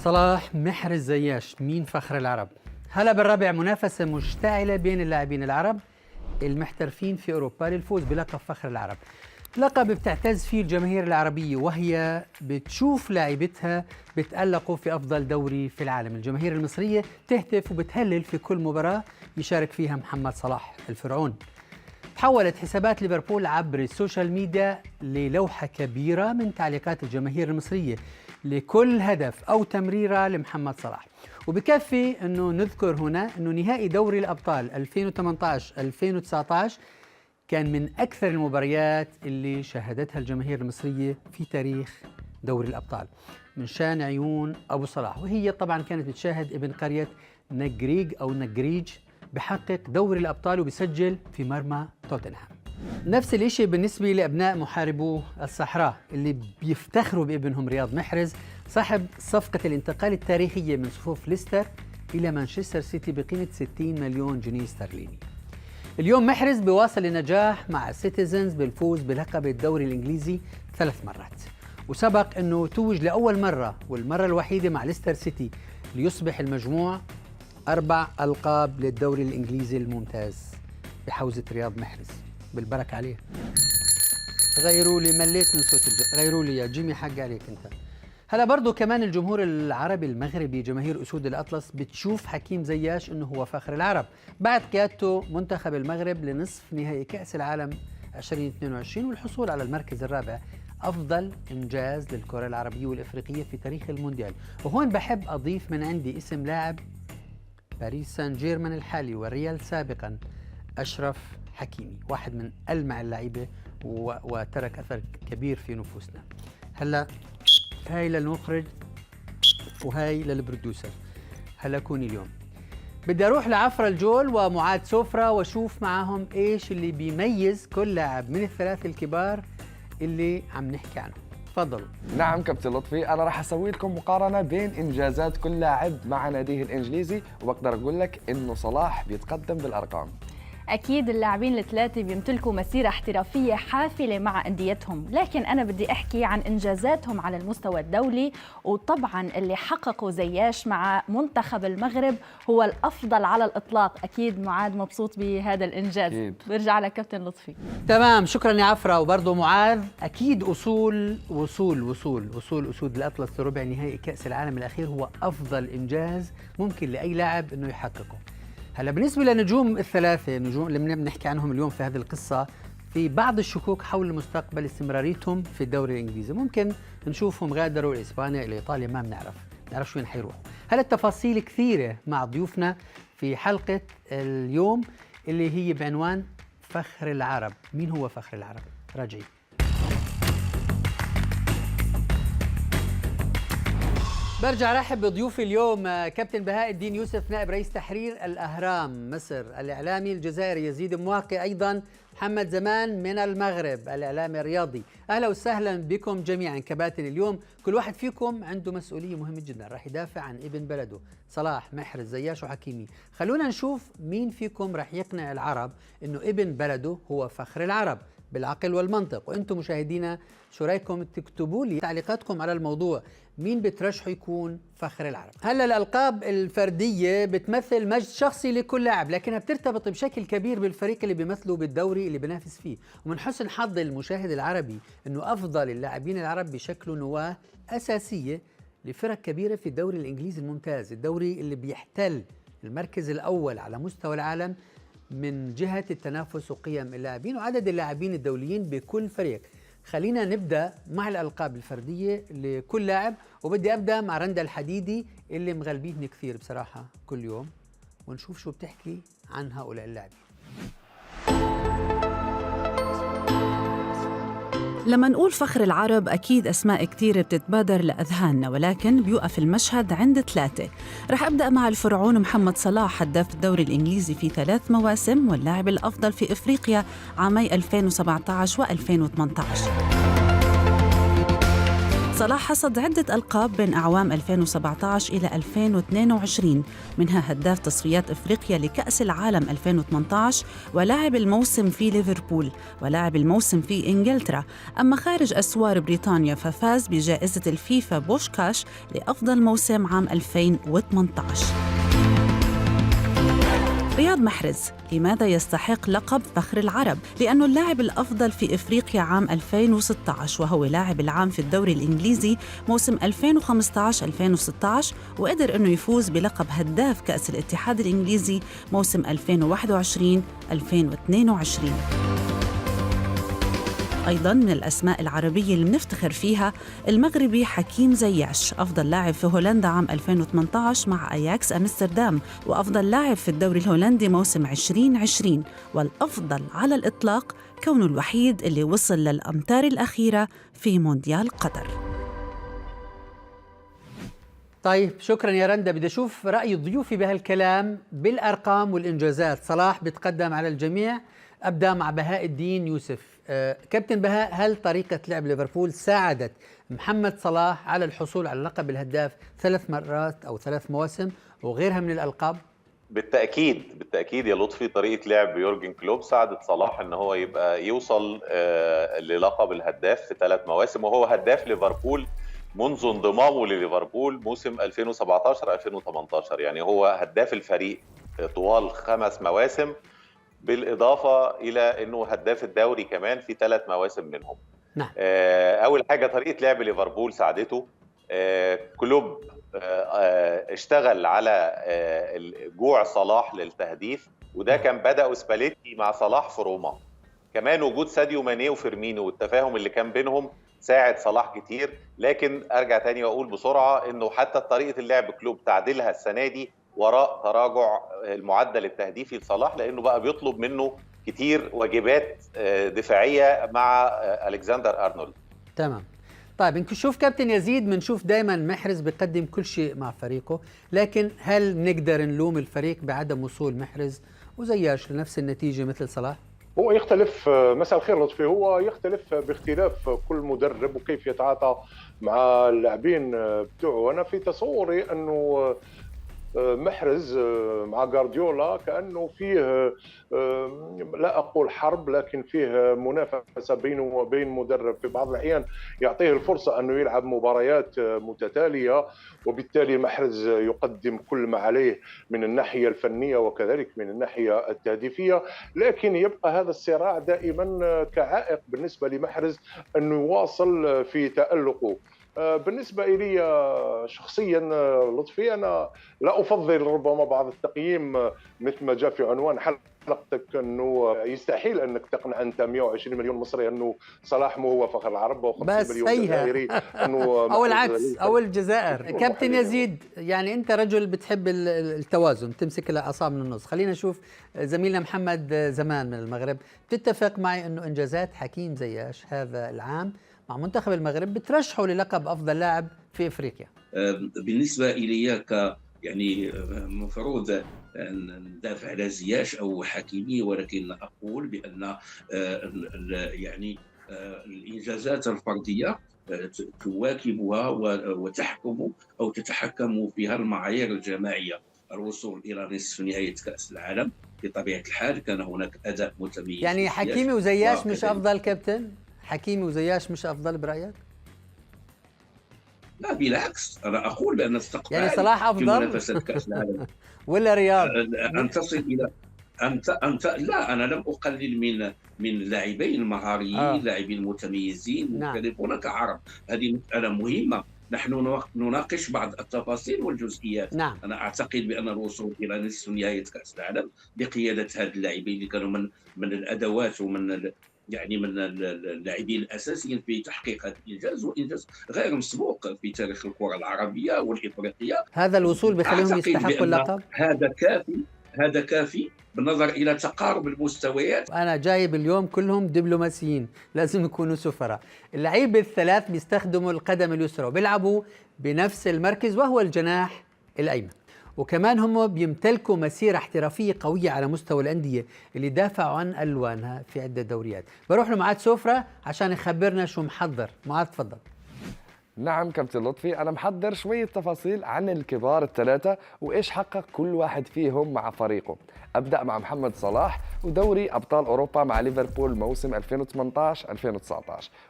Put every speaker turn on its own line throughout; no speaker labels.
صلاح، محرز، زياش، مين فخر العرب؟ هلا بالرابع منافسة مشتعلة بين اللاعبين العرب المحترفين في أوروبا للفوز بلقب فخر العرب. لقب بتعتز فيه الجماهير العربية وهي بتشوف لاعبتها بتألقوا في أفضل دوري في العالم. الجماهير المصرية تهتف وبتهلل في كل مباراة يشارك فيها محمد صلاح الفرعون. تحولت حسابات ليفربول عبر السوشيال ميديا للوحة كبيرة من تعليقات الجماهير المصرية لكل هدف أو تمريرة لمحمد صلاح. وبكفي أنه نذكر هنا أنه نهائي دوري الأبطال 2018-2019 كان من أكثر المباريات اللي شاهدتها الجماهير المصرية في تاريخ دوري الأبطال من شان عيون أبو صلاح، وهي طبعا كانت بتشاهد ابن قرية نجريج أو نجريج بحقق دوري الأبطال وبسجل في مرمى توتنهام. نفس الشيء بالنسبة لأبناء محاربو الصحراء اللي بيفتخروا بابنهم رياض محرز صاحب صفقة الانتقال التاريخية من صفوف ليستر إلى مانشستر سيتي بقيمة 60 مليون جنيه استرليني. اليوم محرز بواصل النجاح مع سيتيزنز بالفوز بلقب الدوري الإنجليزي 3 مرات، وسبق أنه توج لأول مرة والمرة الوحيدة مع ليستر سيتي ليصبح المجموع 4 ألقاب للدوري الإنجليزي الممتاز بحوزة رياض محرز. بالبركة عليه. غيروا لي، مليت من صوت غيروا لي يا جيمي، حق عليك انت. هلا برضو كمان الجمهور العربي المغربي جماهير أسود الأطلس بتشوف حكيم زياش انه هو فخر العرب بعد قيادته منتخب المغرب لنصف نهائي كأس العالم 2022 والحصول على المركز الرابع، أفضل إنجاز للكرة العربية والإفريقية في تاريخ المونديال. وهون بحب أضيف من عندي اسم لاعب باريس سان جيرمان الحالي والريال سابقا، أشرف حكيمي، واحد من ألمع اللعيبة وترك أثر كبير في نفوسنا. هلا هاي للمخرج وهاي للبرودوسر. هلا كوني اليوم بدي أروح لعفرة الجول ومعاد سوفرا وأشوف معاهم إيش اللي بيميز كل لاعب من الثلاثة الكبار اللي عم نحكي عنهم. تفضلوا.
نعم كابتن لطفي، أنا راح أسوي لكم مقارنة بين إنجازات كل لاعب مع ناديه الإنجليزي، وبقدر أقول لك إنه صلاح بيتقدم بالأرقام.
أكيد اللاعبين الثلاثة بيمتلكوا مسيرة احترافية حافلة مع أنديتهم، لكن أنا بدي أحكي عن إنجازاتهم على المستوى الدولي، وطبعا اللي حققوا زياش مع منتخب المغرب هو الأفضل على الإطلاق. أكيد معاذ مبسوط بهذا الإنجاز.
أكيد.
برجع لك كابتن لطفي.
تمام، شكرا يا عفرة. وبرضه معاذ أكيد وصول أسود الأطلس لربع نهائي كأس العالم الأخير هو أفضل إنجاز ممكن لأي لاعب إنه يحققه. هلا بالنسبة لنجوم الثلاثة، نجوم اللي بنحكي عنهم اليوم في هذه القصة، في بعض الشكوك حول مستقبل استمراريتهم في الدوري الإنجليزي. ممكن نشوفهم غادروا لإسبانيا إلى إيطاليا، ما بنعرف وين حيروحوا. هلا التفاصيل كثيرة مع ضيوفنا في حلقة اليوم اللي هي بعنوان فخر العرب. مين هو فخر العرب؟ راجعين. برجع رحب بضيوفي اليوم كابتن بهاء الدين يوسف نائب رئيس تحرير الأهرام مصر، الإعلامي الجزائري يزيد مواقي، أيضا محمد زمان من المغرب الإعلامي الرياضي. أهلا وسهلا بكم جميعا كباتن. اليوم كل واحد فيكم عنده مسؤولية مهمة جدا، راح يدافع عن ابن بلده صلاح، محرز، زياش وحكيمي. خلونا نشوف مين فيكم راح يقنع العرب إنه ابن بلده هو فخر العرب بالعقل والمنطق. وأنتم مشاهدينا شو رايكم؟ تكتبوا لي تعليقاتكم على الموضوع، مين بترشحوا يكون فخر العرب؟ هلا الألقاب الفردية بتمثل مجد شخصي لكل لاعب، لكنها بترتبط بشكل كبير بالفريق اللي بيمثله بالدوري اللي بينافس فيه. ومن حسن حظ المشاهد العربي انه افضل اللاعبين العرب بشكلوا نواة اساسية لفرق كبيرة في الدوري الانجليزي الممتاز، الدوري اللي بيحتل المركز الاول على مستوى العالم من جهة التنافس وقيم اللاعبين وعدد اللاعبين الدوليين بكل فريق. خلينا نبدأ مع الألقاب الفردية لكل لاعب، وبدي أبدأ مع رندا الحديدي اللي مغلبيني كثير بصراحة كل يوم، ونشوف شو بتحكي عن هؤلاء اللاعبين.
لما نقول فخر العرب أكيد أسماء كتير بتتبادر لأذهاننا، ولكن بيوقف المشهد عند 3. رح أبدأ مع الفرعون محمد صلاح، هداف الدوري الإنجليزي في 3 مواسم واللاعب الأفضل في إفريقيا عامي 2017 و2018. صلاح حصد عدة ألقاب بين أعوام 2017 إلى 2022، منها هداف تصفيات إفريقيا لكأس العالم 2018 ولاعب الموسم في ليفربول ولاعب الموسم في إنجلترا. أما خارج أسوار بريطانيا ففاز بجائزة الفيفا بوشكاش لأفضل موسم عام 2018. رياض محرز لماذا يستحق لقب فخر العرب؟ لأنه اللاعب الأفضل في إفريقيا عام 2016، وهو لاعب العام في الدوري الإنجليزي موسم 2015-2016، وقدر أنه يفوز بلقب هداف كأس الاتحاد الإنجليزي موسم 2021-2022. أيضاً من الأسماء العربية اللي بنفتخر فيها المغربي حكيم زياش، أفضل لاعب في هولندا عام 2018 مع أياكس أمستردام، وأفضل لاعب في الدوري الهولندي موسم 2020، والأفضل على الإطلاق كونه الوحيد اللي وصل للأمتار الأخيرة في مونديال قطر.
طيب شكرا يا رندا. بدي أشوف رأي ضيوفي بهالكلام بالأرقام والإنجازات. صلاح بتقدم على الجميع. أبدأ مع بهاء الدين يوسف. كابتن بهاء، هل طريقة لعب ليفربول ساعدت محمد صلاح على الحصول على لقب الهداف 3 مرات أو 3 مواسم وغيرها من الألقاب؟
بالتأكيد يا لطفي، طريقة لعب يورجن كلوب ساعدت صلاح ان هو يبقى يوصل للقب الهداف في 3 مواسم، وهو هداف ليفربول منذ انضمامه لليفربول موسم 2017-2018. يعني هو هداف الفريق طوال 5 مواسم، بالإضافة إلى أنه هداف الدوري كمان في 3 مواسم منهم.
نعم.
أول حاجة طريقة لعب ليفربول ساعدته. كلوب اشتغل على جوع صلاح للتهديف، وده كان بدأ سباليتي مع صلاح في روما. كمان وجود ساديو ماني وفيرمينو والتفاهم اللي كان بينهم ساعد صلاح كتير. لكن أرجع تاني وأقول بسرعة أنه حتى طريقة اللعب كلوب تعديلها السنة دي وراء تراجع المعدل التهديفي لصلاح، لأنه بقى بيطلب منه كتير واجبات دفاعية مع ألكسندر أرنولد.
تمام. طيب نشوف كابتن يزيد، بنشوف دائما محرز بيقدم كل شيء مع فريقه، لكن هل نقدر نلوم الفريق بعدم وصول محرز وزياش لنفس النتيجة مثل صلاح؟
هو يختلف. مساء الخير لطفي. هو يختلف باختلاف كل مدرب وكيف يتعاطى مع اللاعبين بتوعه. أنا في تصوري أنه محرز مع غارديولا كأنه فيه، لا أقول حرب، لكن فيه منافسة بينه وبين مدرب. في بعض الأحيان يعطيه الفرصة أنه يلعب مباريات متتالية، وبالتالي محرز يقدم كل ما عليه من الناحية الفنية وكذلك من الناحية التهديفية، لكن يبقى هذا الصراع دائما كعائق بالنسبة لمحرز أنه يواصل في تألقه. بالنسبة إلي شخصيا لطفي، أنا لا أفضل ربما بعض التقييم مثل ما جاء في عنوان حلقتك، أنه يستحيل أنك تقنع أنت 120 مليون مصري أنه صلاح مو هو فخر العرب و50 مليون جزائري أنه
أو العكس أو الجزائر. كابتن يزيد، يعني أنت رجل بتحب التوازن، تمسك الأعصاب من النص. خلينا نشوف زميلنا محمد زمان من المغرب. تتفق معي أنه إنجازات حكيم زياش هذا العام مع منتخب المغرب بترشحوا للقب أفضل لاعب في إفريقيا؟
بالنسبة إلي يعني مفروض أن ندافع على زياش أو حكيمي، ولكن أقول بأن يعني الإنجازات الفردية تواكبها وتحكم أو تتحكم فيها المعايير الجماعية. الوصول إلى نصف نهائي كأس العالم بطبيعة الحال كان هناك أداء متميز.
يعني حكيمي وزياش مش أفضل كابتن؟ حكيمي وزياش مش أفضل برأيك؟
لا بالعكس، أنا أقول بأن استقبال
يعني صلاح أفضل
في منافسة كأس العالم
ولا رياض؟
أن تصل إلى أنت لا، أنا لم أقلل من اللاعبين المهاريين، اللاعبين المتميزين مختلفون كعرب. هذه مسألة مهمة. نحن نناقش بعض التفاصيل والجزئيات.
نعم.
أنا أعتقد بأن الوصول إلى نصف نهائي كأس العالم بقيادة هذه اللاعبين اللي كانوا من الأدوات ومن يعني من اللاعبين الأساسيين في تحقيق هذا الإنجاز، وإنجاز غير مسبوق في تاريخ الكرة العربية والإفريقية.
هذا الوصول بخليهم يستحقوا اللقب؟
هذا كافي بالنظر إلى تقارب المستويات.
أنا جايب اليوم كلهم دبلوماسيين، لازم يكونوا سفراء. اللعيبة الثلاث بيستخدموا القدم اليسرى وبيلعبوا بنفس المركز وهو الجناح الأيمن، وكمان هم بيمتلكوا مسيرة احترافية قوية على مستوى الأندية اللي دافعوا عن ألوانها في عدة دوريات. بروح لمعاذ سفرة عشان يخبرنا شو محضر. معاذ تفضل.
نعم كابتن لطفي، أنا محضر شوية تفاصيل عن الكبار الثلاثة وإيش حقق كل واحد فيهم مع فريقه. أبدأ مع محمد صلاح ودوري أبطال أوروبا مع ليفربول موسم 2018-2019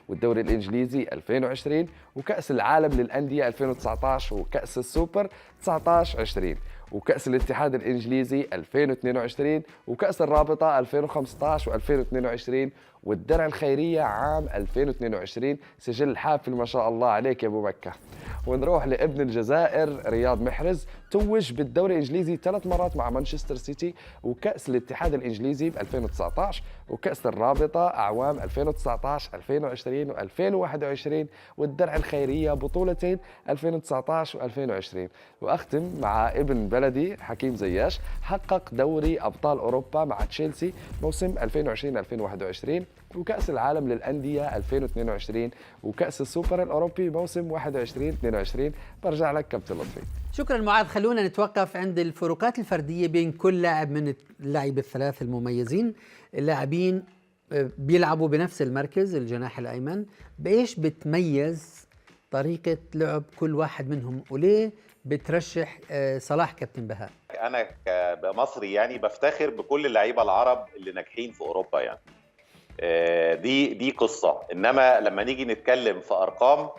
والدوري الإنجليزي 2020 وكأس العالم للأندية 2019 وكأس السوبر 19-20 وكأس الاتحاد الإنجليزي 2022 وكأس الرابطة 2015 و2022 والدرع الخيرية عام 2022. سجل حافل ما شاء الله عليك يا أبو مكة. ونروح لابن الجزائر رياض محرز، توج بالدوري الإنجليزي 3 مرات مع مانشستر سيتي وكأس الاتحاد الإنجليزي ب 2019 وكأس الرابطة أعوام 2019 2020 و2021 والدرع الخيرية بطولتين 2019 و2020. وأختم مع ابن بلدي حكيم زياش، حقق دوري أبطال أوروبا مع تشيلسي موسم 2020-2021 وكأس العالم للأندية 2022 وكأس السوبر الأوروبي موسم 21-22. برجع لك كابتن لطفي.
شكرا معاذ. خلونا نتوقف عند الفروقات الفردية بين كل لاعب من اللاعب الثلاث المميزين. اللاعبين بيلعبوا بنفس المركز الجناح الأيمن، بإيش بتميز طريقة لعب كل واحد منهم وليه بترشح صلاح كابتن بهاء؟
أنا كمصري يعني بفتخر بكل اللعيبة العرب اللي ناجحين في أوروبا يعني. دي قصة، إنما لما نيجي نتكلم في أرقام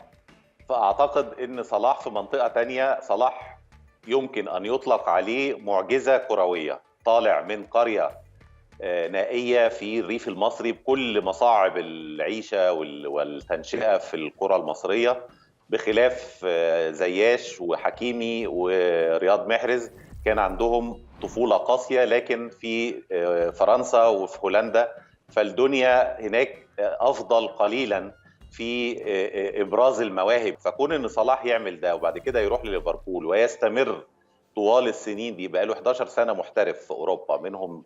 فأعتقد إن صلاح في منطقة تانية. صلاح يمكن أن يطلق عليه معجزة كروية، طالع من قرية نائية في الريف المصري بكل مصاعب العيشة والتنشئة في القرى المصرية، بخلاف زياش وحكيمي ورياض محرز كان عندهم طفولة قاسية، لكن في فرنسا وفي هولندا فالدنيا هناك أفضل قليلا في إبراز المواهب. فكون إن صلاح يعمل ده وبعد كده يروح لليفربول ويستمر طوال السنين دي، بقى له 11 سنة محترف في أوروبا، منهم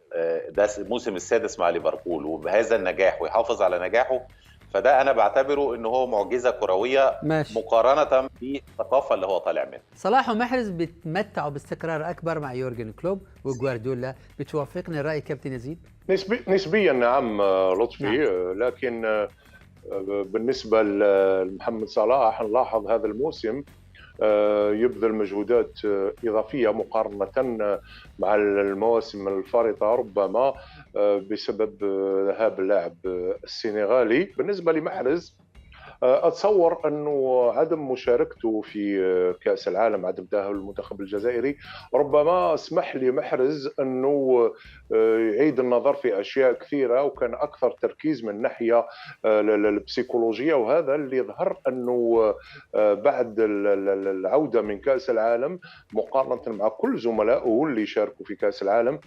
ده الموسم السادس مع ليفربول، وبهذا النجاح ويحافظ على نجاحه، فده أنا بعتبره إنه هو معجزة كروية
ماشي.
مقارنة بالثقافة اللي هو طالع منها.
صلاح ومحرز بتمتعوا باستقرار أكبر مع يورجن كلوب وغوارديولا، بتوافقني الرأي كابتن يزيد؟
نسبيا نعم لطفي. نعم. لكن بالنسبة لمحمد صلاح نلاحظ هذا الموسم يبذل مجهودات إضافية مقارنة مع المواسم الفارطة، ربما بسبب ذهاب اللاعب السنغالي. بالنسبة لمحرز أتصور أنه عدم مشاركته في كأس العالم، عدم تأهل المنتخب الجزائري، ربما اسمح لمحرز أنه يعيد النظر في أشياء كثيرة، وكان أكثر تركيز من ناحية البسيكولوجية. وهذا اللي ظهر أنه بعد العودة من كأس العالم مقارنة مع كل زملائه اللي شاركوا في كأس العالم،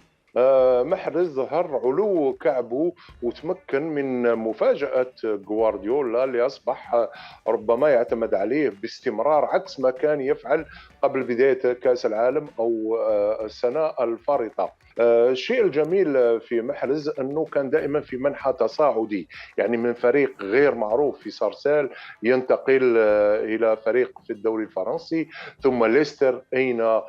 محرز ظهر علو كعبه وتمكن من مفاجأة غوارديولا اللي أصبح ربما يعتمد عليه باستمرار عكس ما كان يفعل قبل بداية كأس العالم أو السنة الفارطة. الشيء الجميل في محرز أنه كان دائما في منحى تصاعدي، يعني من فريق غير معروف في سارسال ينتقل إلى فريق في الدوري الفرنسي ثم ليستر، أين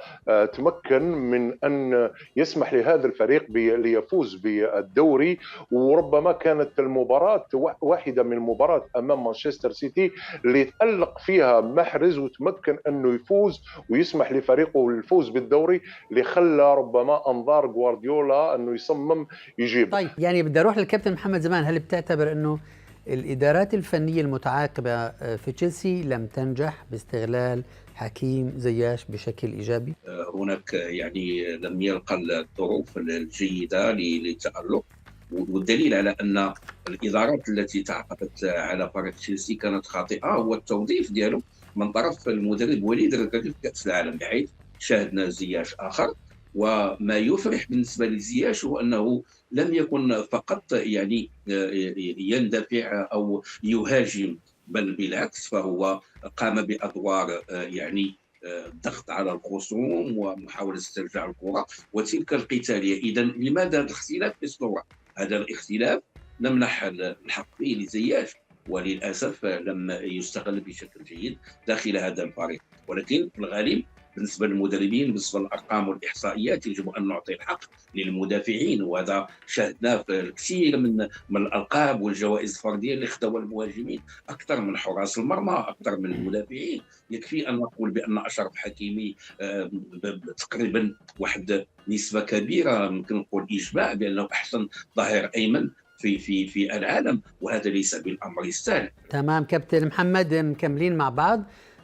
تمكن من أن يسمح لهذا الفريق ليفوز بالدوري. وربما كانت المباراة واحدة من المباراة أمام مانشستر سيتي اللي تألق فيها محرز وتمكن أنه يفوز ويسمح لفريقه الفوز بالدوري، اللي خلى ربما أنظار غوارديولا أنه يصمم يجيب.
طيب يعني بدي أروح للكابتن محمد زمان، هل بتعتبر أنه الإدارات الفنية المتعاقبة في تشيلسي لم تنجح باستغلال حكيم زياش بشكل إيجابي؟
هناك يعني لم يلقى الظروف الجيدة للتألق، والدليل على أن الإدارات التي تعاقبت على فريق تشيلسي كانت خاطئة هو التوظيف ديالو من طرف المدرب وليد الركراكي في كأس العالم، بحيث شاهدنا زياش آخر. وما يفرح بالنسبة لزياش هو أنه لم يكن فقط يعني يندفع أو يهاجم، بل بالعكس فهو قام بأدوار يعني الضغط على الخصوم ومحاولة استرجاع الكرة وتلك القتالية. إذن لماذا هذا الاختلاف في الصورة؟ هذا الاختلاف نمنح الحق فيه لزياش، وللأسف لم يستغل بشكل جيد داخل هذا الفريق. ولكن في الغالب بالنسبة للمدربين، بالنسبة للأرقام والإحصائيات يجب أن نعطي الحق للمدافعين، وهذا شاهدناه في الكثير من الألقاب والجوائز الفردية اللي خدوا المهاجمين أكثر من حراس المرمى، أكثر من المدافعين. يكفي أن نقول بأن أشرف حكيمي تقريبا واحد نسبة كبيرة، ممكن نقول إجماع بأنه أحسن ظهير أيمن في العالم، وهذا ليس بالأمر السهل.
تمام كابتن محمد، مكملين مع بعض.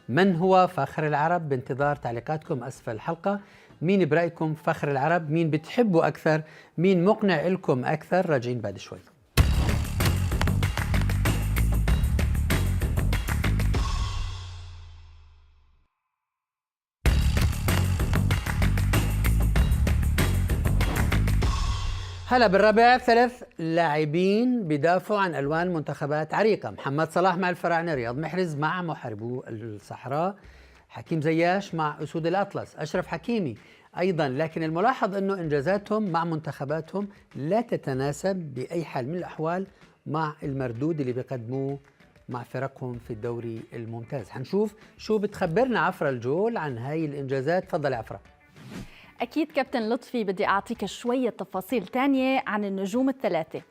من هو فخر العرب؟ بانتظار تعليقاتكم أسفل الحلقة. مين برأيكم فخر العرب؟ مين بتحبوا أكثر؟ مين مقنع لكم أكثر؟ راجعين بعد شوي. هلا بالربع، 3 لاعبين بدافعوا عن ألوان منتخبات عريقة. محمد صلاح مع الفراعنة، رياض محرز مع محاربو الصحراء، حكيم زياش مع أسود الأطلس، أشرف حكيمي أيضا. لكن الملاحظ أنه إنجازاتهم مع منتخباتهم لا تتناسب بأي حال من الأحوال مع المردود اللي بيقدموه مع فرقهم في الدوري الممتاز. هنشوف شو بتخبرنا عفرة الجول عن هاي الإنجازات. تفضل يا عفرة.
أكيد كابتن لطفي، بدي أعطيك شوية تفاصيل تانية عن النجوم الثلاثة.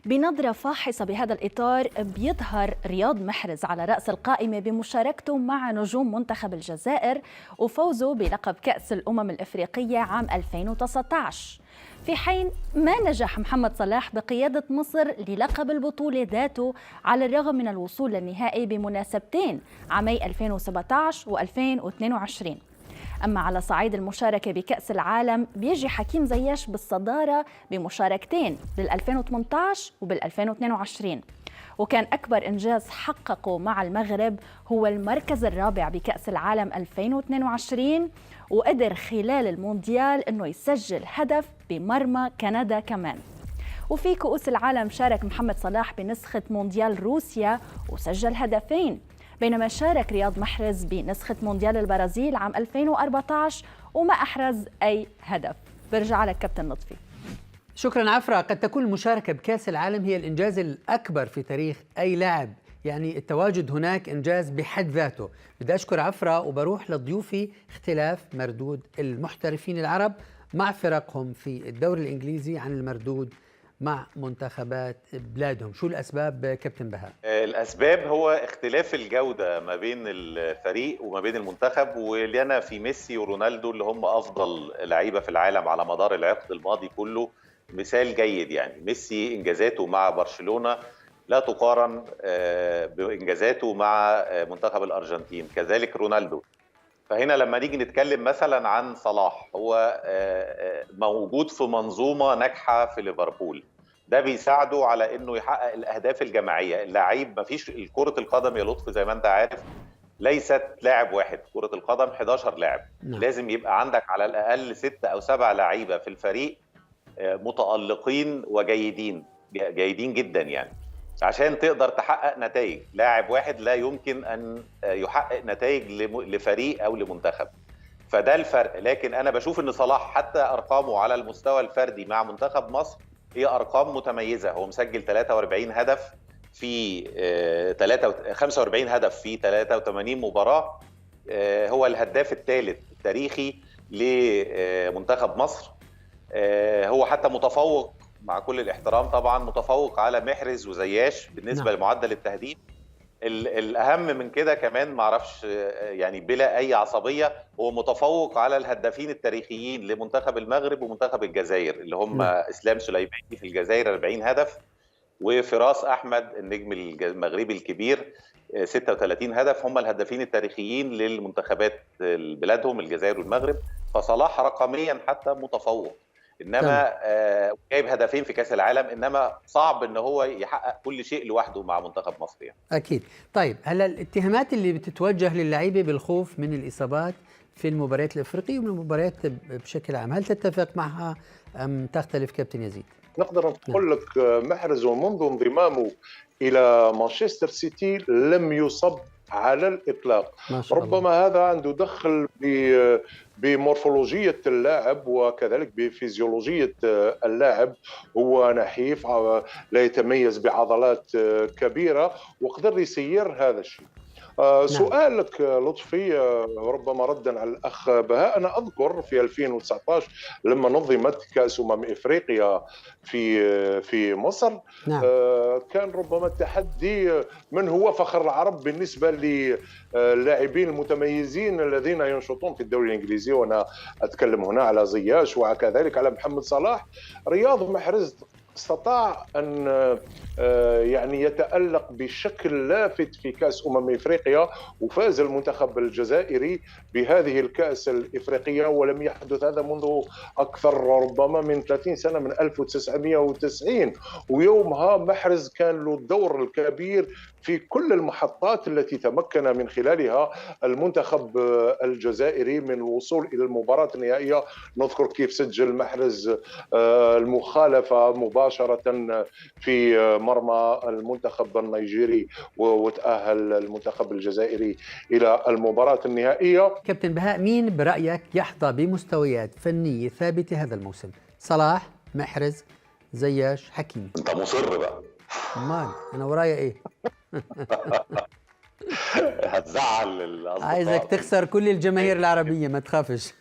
بنظرة فاحصة بهذا الإطار بيظهر رياض محرز على رأس القائمة بمشاركته مع نجوم منتخب الجزائر وفوزه بلقب كأس الأمم الإفريقية عام 2019، في حين ما نجح محمد صلاح بقيادة مصر للقب البطولة ذاته على الرغم من الوصول للنهائي بمناسبتين عامي 2017 و2022. أما على صعيد المشاركة بكأس العالم بيجي حكيم زياش بالصدارة بمشاركتين بال2018 وبال2022، وكان أكبر إنجاز حققه مع المغرب هو المركز الرابع بكأس العالم 2022، وقدر خلال المونديال أنه يسجل هدف بمرمى كندا كمان. وفي كؤوس العالم شارك محمد صلاح بنسخة مونديال روسيا وسجل هدفين، بينما شارك رياض محرز بنسخة مونديال البرازيل عام 2014 وما أحرز أي هدف. برجع لك كابتن لطفي.
شكرا عفرة. قد تكون المشاركة بكأس العالم هي الإنجاز الأكبر في تاريخ أي لاعب، يعني التواجد هناك إنجاز بحد ذاته. بدي أشكر عفرة وبروح لضيوفي. اختلاف مردود المحترفين العرب مع فرقهم في الدوري الإنجليزي عن المردود مع منتخبات بلادهم. شو الأسباب كابتن بهاء؟
الأسباب هو اختلاف الجودة ما بين الفريق وما بين المنتخب، ولينا في ميسي ورونالدو اللي هم أفضل لعيبة في العالم على مدار العقد الماضي كله مثال جيد. يعني ميسي إنجازاته مع برشلونة لا تقارن بإنجازاته مع منتخب الأرجنتين، كذلك رونالدو. فهنا لما نيجي نتكلم مثلا عن صلاح، هو موجود في منظومة ناجحة في ليفربول، ده بيساعده على انه يحقق الاهداف الجماعيه. اللعيب ما فيش كره القدم يا لطفي زي ما انت عارف ليست لاعب واحد، كره القدم 11 لاعب. لازم يبقى عندك على الاقل 6 أو 7 لعيبه في الفريق متالقين وجيدين جيدين جدا، يعني عشان تقدر تحقق نتائج. لاعب واحد لا يمكن ان يحقق نتائج لفريق او لمنتخب، فده الفرق. لكن انا بشوف ان صلاح حتى ارقامه على المستوى الفردي مع منتخب مصر هي ارقام متميزه. هو مسجل 43 هدف في 45 هدف في 83 مباراه. هو الهداف الثالث التاريخي لمنتخب مصر. هو حتى متفوق مع كل الاحترام طبعا، متفوق على محرز وزياش بالنسبه لمعدل التهديف. الأهم من كده كمان معرفش يعني بلا أي عصبية، هو متفوق على الهدافين التاريخيين لمنتخب المغرب ومنتخب الجزائر اللي هم إسلام سليماني في الجزائر 40 هدف، وفراس أحمد النجم المغربي الكبير 36 هدف. هم الهدافين التاريخيين للمنتخبات بلادهم الجزائر والمغرب. فصلاح رقميا حتى متفوق، انما جايب هدفين في كاس العالم، انما صعب ان هو يحقق كل شيء لوحده مع منتخب مصر يعني.
اكيد. طيب هلا الاتهامات اللي بتتوجه للعيبه بالخوف من الاصابات في المباريات الافريقيه ومن المباريات بشكل عام، هل تتفق معها ام تختلف كابتن يزيد؟
نقدر نقول لك محرز منذ انضمامه الى مانشستر سيتي لم يصب على الإطلاق. ربما هذا عنده دخل بمورفولوجية اللاعب وكذلك بفيزيولوجية اللاعب. هو نحيف، لا يتميز بعضلات كبيرة، وقدر يسير هذا الشيء. سؤالك لطفي، ربما ردا على الأخ بهاء، أنا أذكر في 2019 لما نظمت كأس إفريقيا في مصر،
نعم.
كان ربما التحدي من هو فخر العرب بالنسبة للاعبين المتميزين الذين ينشطون في الدوري الإنجليزي، وأنا أتكلم هنا على زياش وكذلك على محمد صلاح. رياض محرز استطاع أن يعني يتألق بشكل لافت في كأس إفريقيا، وفاز المنتخب الجزائري بهذه الكأس الإفريقية، ولم يحدث هذا منذ أكثر ربما من 30 سنة، من 1990. ويومها محرز كان له الدور الكبير في كل المحطات التي تمكن من خلالها المنتخب الجزائري من الوصول إلى المباراة النهائية. نذكر كيف سجل محرز المخالفة مباشرة في مرمى المنتخب النيجيري، وتأهل المنتخب الجزائري إلى المباراة النهائية.
كابتن بهاء، مين برأيك يحظى بمستويات فنية ثابتة هذا الموسم؟ صلاح، محرز، زياش، حكيمي؟
انت مصر بقى.
امال انا ورايا ايه؟
هتزعل الاصدقاء.
عايزك تخسر كل الجماهير العربية، ما تخافش.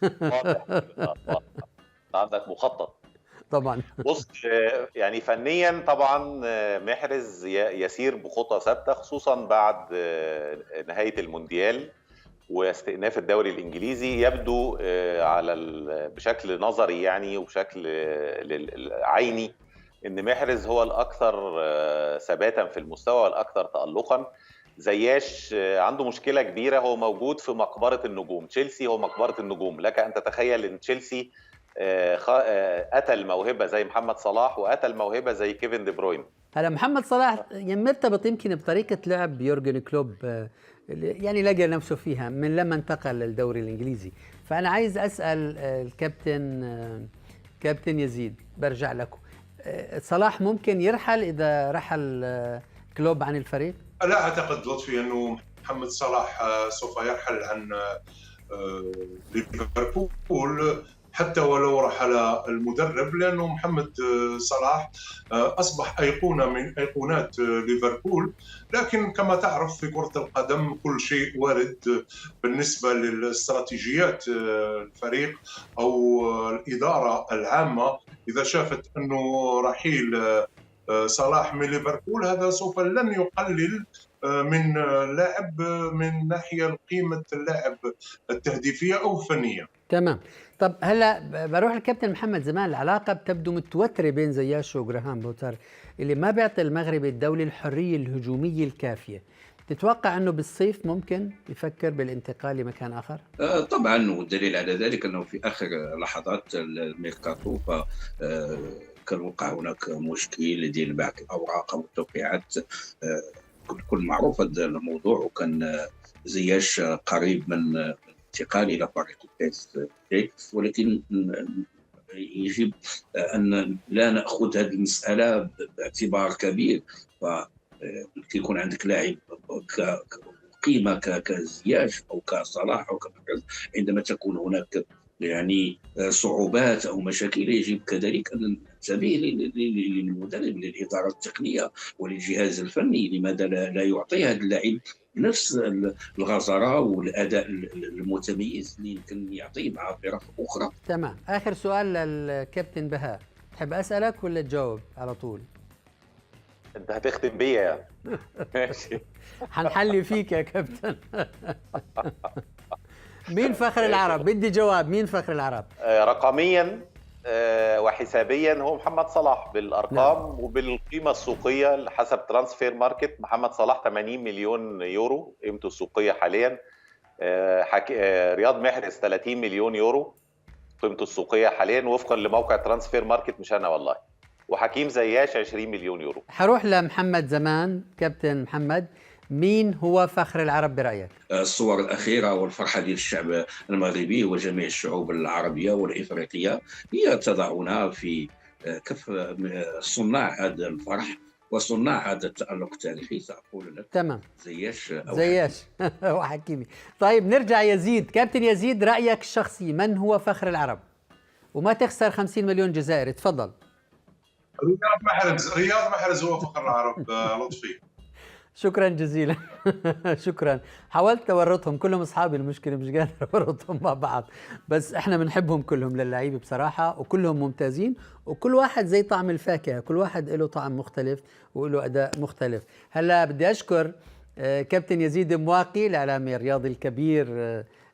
عندك مخطط
طبعا.
بص، يعني فنيا طبعا محرز يسير بخطى ثابته، خصوصا بعد نهايه المونديال واستئناف الدوري الانجليزي. يبدو على بشكل نظري يعني وبشكل عيني ان محرز هو الاكثر ثباتا في المستوى والاكثر تالقا. زياش عنده مشكله كبيره، هو موجود في مقبره النجوم. تشيلسي هو مقبره النجوم. لك ان تتخيل ان تشيلسي قتل موهبه زي محمد صلاح وقتل موهبه زي كيفن دي بروين.
هلا محمد صلاح مرتبط يمكن بطريقه لعب يورجن كلوب، يعني لقى نفسه فيها من لما انتقل للدوري الانجليزي. فانا عايز اسال كابتن يزيد، برجع لكم. صلاح ممكن يرحل اذا رحل كلوب عن الفريق؟
لا اعتقد لطفي انه محمد صلاح سوف يرحل عن ليفربول حتى ولو رحل المدرب، لأنه محمد صلاح أصبح أيقونة من أيقونات ليفربول. لكن كما تعرف في كرة القدم كل شيء وارد بالنسبة للاستراتيجيات الفريق أو الإدارة العامة. إذا شافت أنه رحيل صلاح من ليفربول هذا سوف لن يقلل من لاعب من ناحية قيمة اللاعب التهديفية أو الفنية.
تمام. طب هلا بروح الكابتن محمد. زمان العلاقة بتبدو متوترة بين زياش وجراهام بوتر اللي ما بيعطي المغرب الدولي الحرية الهجومية الكافية. تتوقع أنه بالصيف ممكن يفكر بالانتقال لمكان آخر؟
طبعا، والدليل على ذلك أنه في آخر لحظات الميركاتو كان وقع هناك مشكل ديال بعض الأوراق أو التوقيعات. كل معروف هذا الموضوع، وكان زياش قريب من الانتقال إلى فريق PSG، ولكن يجب أن لا نأخذ هذه المسألة باعتبار كبير. فكيكون عندك لاعب قيمة كزياش أو كصلاح أو كمحرز، عندما تكون هناك يعني صعوبات أو مشاكل يجب كذلك أن ننتبه للمدرب، للإدارة التقنية وللجهاز الفني. لماذا لا يعطي هذا اللاعب نفس الغزارة والأداء المتميز اللي يمكن يعطيه مع فرق أخرى؟
تمام. آخر سؤال للكابتن بهاء، تحب أسألك ولا تجاوب على طول؟
انت هتختم بيا يعني. ماشي.
حنحلي فيك يا كابتن. مين فخر العرب؟ بدي جواب. مين فخر العرب؟
رقميا وحسابيا هو محمد صلاح بالارقام. نعم. وبالقيمه السوقيه حسب ترانسفير ماركت محمد صلاح 80 مليون يورو قيمته السوقيه حاليا. رياض محرز 30 مليون يورو قيمته السوقيه حاليا وفقا لموقع ترانسفير ماركت، مش انا والله. وحكيم زياش 20 مليون يورو.
حروح لمحمد زمان. كابتن محمد، مين هو فخر العرب برأيك؟
الصور الأخيرة والفرحة ديال الشعب المغربي وجميع الشعوب العربية والإفريقية هي تضعنا في كف صناع هذا الفرح وصناع هذا التألق التاريخي. سأقول لك
تمام.
زياش
وحكيمي. طيب نرجع يزيد. كابتن يزيد، رأيك الشخصي من هو فخر العرب؟ وما تخسر 50 مليون جزائري. تفضل.
رياض محرز هو فخر العرب لطفي.
شكرا جزيلا. شكرا. حاولت اورطهم كلهم اصحابي، المشكله مش قادر اورطهم مع بعض، بس احنا بنحبهم كلهم للعيبه بصراحه، وكلهم ممتازين، وكل واحد زي طعم الفاكهه، كل واحد له طعم مختلف وله اداء مختلف. هلا بدي اشكر كابتن يزيد مواقي الاعلامي الرياضي الكبير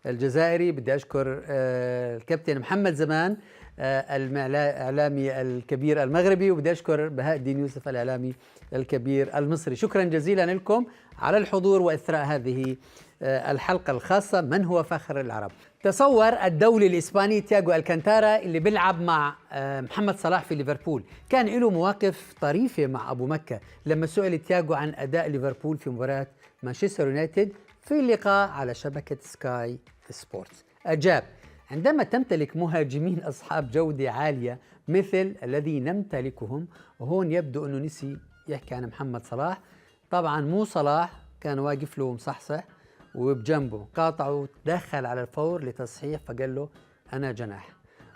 الجزائري، بدي اشكر الكابتن محمد زمان الإعلامي الكبير المغربي، وبدي أشكر بهاء الدين يوسف الإعلامي الكبير المصري. شكرا جزيلا لكم على الحضور وإثراء هذه الحلقة الخاصة من هو فخر العرب. تصور الدولي الإسباني تياغو الكانتارا اللي بيلعب مع محمد صلاح في ليفربول كان له مواقف طريفة مع أبو مكة لما سئل تياغو عن أداء ليفربول في مباراة مانشستر يونايتد في اللقاء على شبكة سكاي سبورتس. أجاب: عندما تمتلك مهاجمين أصحاب جودة عالية مثل الذي نمتلكهم، وهون يبدو أنه نسي يحكي عن محمد صلاح. طبعا مو صلاح كان واقف له مصحصح وبجنبه قاطعه، دخل على الفور لتصحيح فقال له أنا جناح.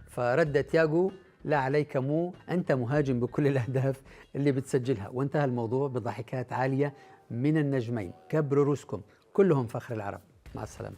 فرد تياغو: لا عليك مو، أنت مهاجم بكل الأهداف اللي بتسجلها. وانتهى الموضوع بضحكات عالية من النجمين. كبروا رؤوسكم، كلهم فخر العرب. مع السلامة.